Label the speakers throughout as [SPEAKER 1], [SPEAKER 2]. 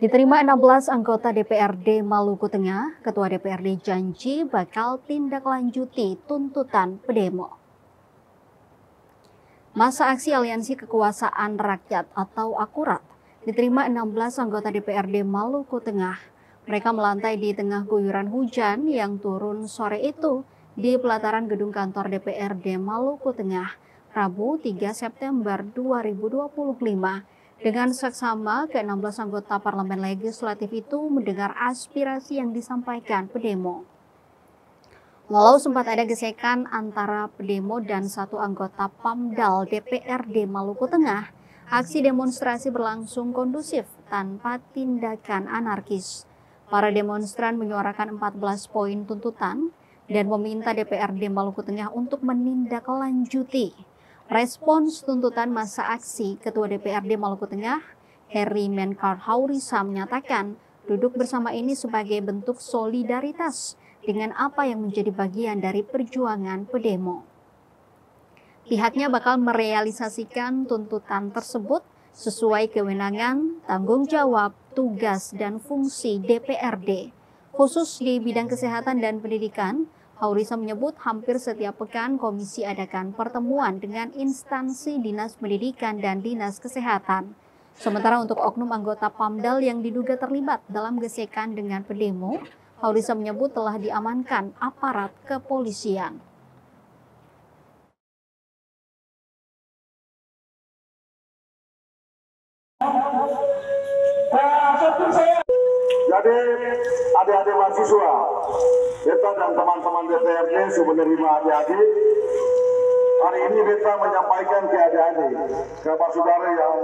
[SPEAKER 1] Diterima 16 anggota DPRD Maluku Tengah, Ketua DPRD janji bakal tindak lanjuti tuntutan pedemo. Masa aksi Aliansi Kekuasaan Rakyat atau AKURAT diterima 16 anggota DPRD Maluku Tengah. Mereka melantai di tengah guyuran hujan yang turun sore itu di pelataran gedung kantor DPRD Maluku Tengah, Rabu 3 September 2025. Dengan seksama, ke-16 anggota parlemen legislatif itu mendengar aspirasi yang disampaikan pedemo. Walau sempat ada gesekan antara pedemo dan satu anggota PAMDAL DPRD Maluku Tengah, aksi demonstrasi berlangsung kondusif tanpa tindakan anarkis. Para demonstran menyuarakan 14 poin tuntutan dan meminta DPRD Maluku Tengah untuk menindaklanjuti respons tuntutan masa aksi. Ketua DPRD Maluku Tengah, Heri Menkar Haurisa, menyatakan duduk bersama ini sebagai bentuk solidaritas dengan apa yang menjadi bagian dari perjuangan pedemo. Pihaknya bakal merealisasikan tuntutan tersebut sesuai kewenangan, tanggung jawab, tugas, dan fungsi DPRD. Khusus di bidang kesehatan dan pendidikan, Haurisa menyebut hampir setiap pekan komisi adakan pertemuan dengan instansi Dinas Pendidikan dan Dinas Kesehatan. Sementara untuk oknum anggota PAMDAL yang diduga terlibat dalam gesekan dengan pedemo, Haurisa menyebut telah diamankan aparat kepolisian.
[SPEAKER 2] Jadi adik-adik mahasiswa, beta dan teman-teman DPRD sudah menerima adik-adik. Hari ini beta menyampaikan ke adik-adik, ke Bapak Saudara yang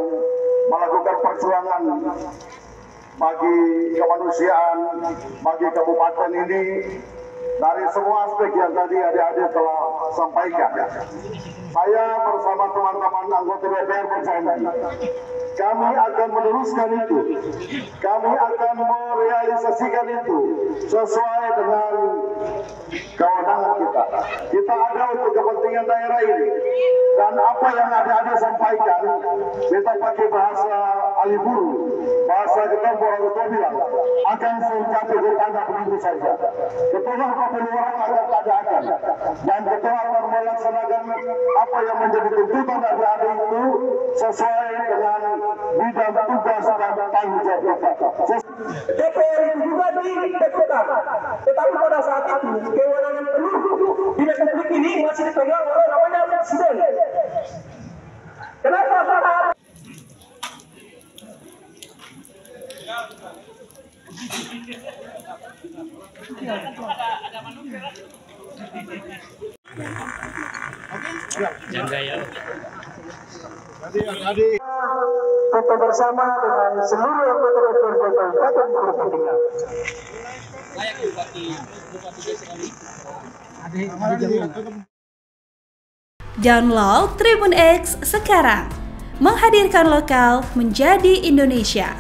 [SPEAKER 2] melakukan perjuangan bagi kemanusiaan, bagi kabupaten ini, dari semua aspek yang tadi adik-adik telah sampaikan. Saya bersama teman-teman anggota DPR berjanji, kami akan meneruskan itu, kami akan merealisasikan itu sesuai dengan kewenangan kita. Kita ada untuk kepentingan daerah ini. Dan apa yang adik-adik sampaikan, kita pakai bahasa Aliburu, bahasa kita orang tua bilang, akan mencapai bertanda begitu saja. Ketua apapun orang akan keadaan. Dan ketua akan melaksanakan apa yang menjadi tuntutan adik-adik itu sesuai dengan bidang tugas dan tanggung jawab kita.
[SPEAKER 3] DPR itu juga dibekukan, tetapi pada saat itu kewenangan penuh di Republik ini masih dipegang oleh namanya Presiden. Kenapa saat foto bersama dengan seluruh anggota DPRD Kabupaten Maluku Tengah.
[SPEAKER 4] Download Tribun X sekarang, menghadirkan lokal menjadi Indonesia.